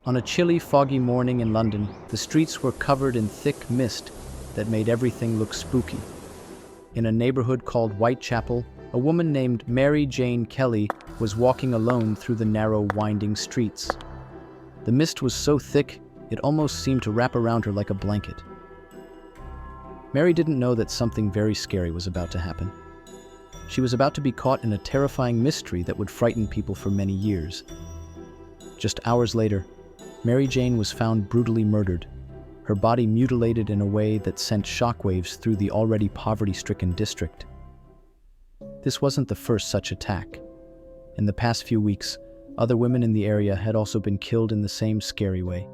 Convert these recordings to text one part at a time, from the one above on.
On a chilly, foggy morning in London, the streets were covered in thick mist that made everything look spooky. In a neighborhood called Whitechapel, a woman named Mary Jane Kelly was walking alone through the narrow, winding streets. The mist was so thick, it almost seemed to wrap around her like a blanket. Mary didn't know that something very scary was about to happen. She was about to be caught in a terrifying mystery that would frighten people for many years. Just hours later, Mary Jane was found brutally murdered, her body mutilated in a way that sent shockwaves through the already poverty-stricken district. This wasn't the first such attack. In the past few weeks, other women in the area had also been killed in the same scary way.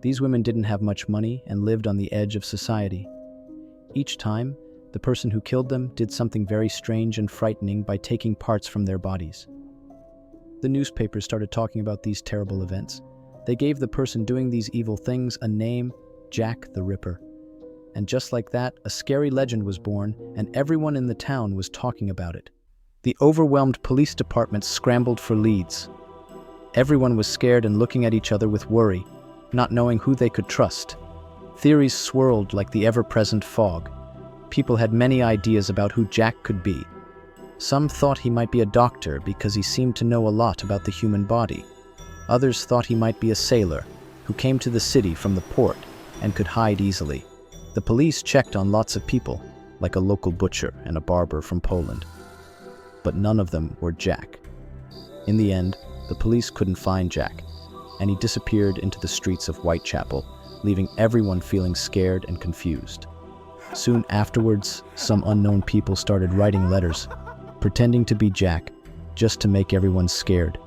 These women didn't have much money and lived on the edge of society. Each time, the person who killed them did something very strange and frightening by taking parts from their bodies. The newspapers started talking about these terrible events. They gave the person doing these evil things a name, Jack the Ripper. And just like that, a scary legend was born, and everyone in the town was talking about it. The overwhelmed police department scrambled for leads. Everyone was scared and looking at each other with worry, not knowing who they could trust. Theories swirled like the ever-present fog. People had many ideas about who Jack could be. Some thought he might be a doctor because he seemed to know a lot about the human body. Others thought he might be a sailor who came to the city from the port and could hide easily. The police checked on lots of people, like a local butcher and a barber from Poland. But none of them were Jack. In the end, the police couldn't find Jack, and he disappeared into the streets of Whitechapel, leaving everyone feeling scared and confused. Soon afterwards, some unknown people started writing letters, pretending to be Jack, just to make everyone scared.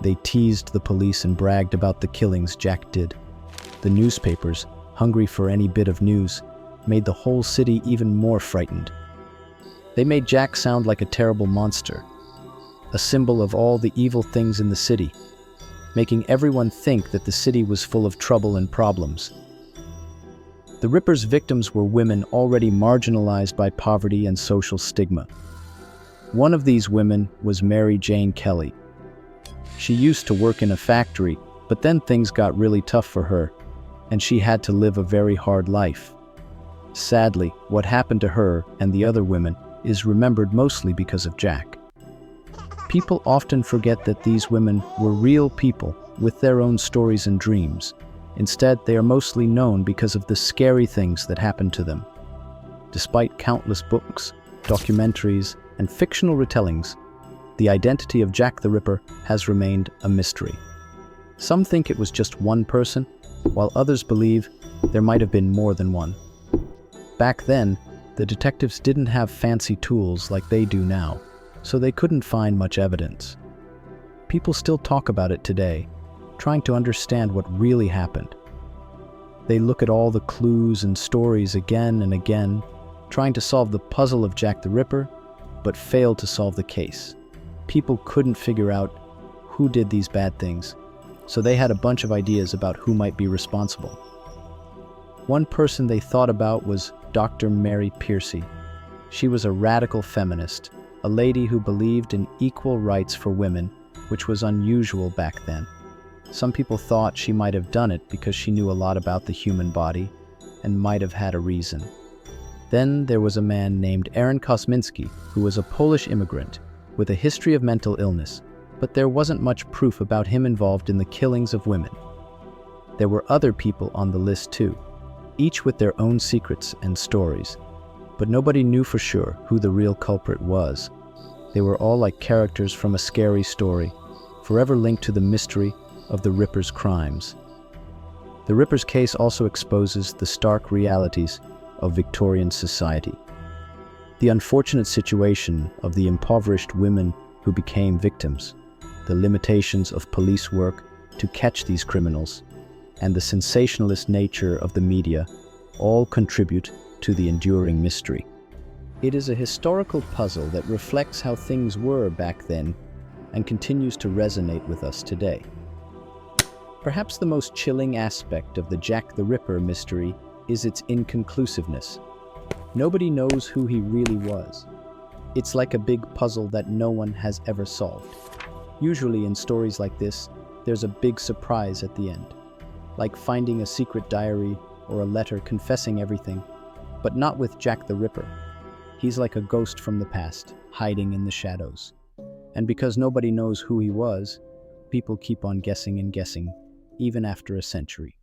They teased the police and bragged about the killings Jack did. The newspapers, hungry for any bit of news, made the whole city even more frightened. They made Jack sound like a terrible monster, a symbol of all the evil things in the city, making everyone think that the city was full of trouble and problems. The Ripper's victims were women already marginalized by poverty and social stigma. One of these women was Mary Jane Kelly. She used to work in a factory, but then things got really tough for her, and she had to live a very hard life. Sadly, what happened to her and the other women is remembered mostly because of Jack. People often forget that these women were real people with their own stories and dreams. Instead, they are mostly known because of the scary things that happened to them. Despite countless books, documentaries, and fictional retellings, the identity of Jack the Ripper has remained a mystery. Some think it was just one person, while others believe there might have been more than one. Back then, the detectives didn't have fancy tools like they do now, so they couldn't find much evidence. People still talk about it today, trying to understand what really happened. They look at all the clues and stories again and again, trying to solve the puzzle of Jack the Ripper, but fail to solve the case. People couldn't figure out who did these bad things, so they had a bunch of ideas about who might be responsible. One person they thought about was Dr. Mary Piercy. She was a radical feminist, a lady who believed in equal rights for women, which was unusual back then. Some people thought she might have done it because she knew a lot about the human body and might have had a reason. Then there was a man named Aaron Kosminski, who was a Polish immigrant with a history of mental illness, but there wasn't much proof about him involved in the killings of women. There were other people on the list too, each with their own secrets and stories, but nobody knew for sure who the real culprit was. They were all like characters from a scary story, forever linked to the mystery of the Ripper's crimes. The Ripper's case also exposes the stark realities of Victorian society. The unfortunate situation of the impoverished women who became victims, the limitations of police work to catch these criminals, and the sensationalist nature of the media all contribute to the enduring mystery. It is a historical puzzle that reflects how things were back then and continues to resonate with us today. Perhaps the most chilling aspect of the Jack the Ripper mystery is its inconclusiveness. Nobody knows who he really was. It's like a big puzzle that no one has ever solved. Usually in stories like this, there's a big surprise at the end, like finding a secret diary or a letter confessing everything, but not with Jack the Ripper. He's like a ghost from the past, hiding in the shadows. And because nobody knows who he was, people keep on guessing and guessing, even after a century.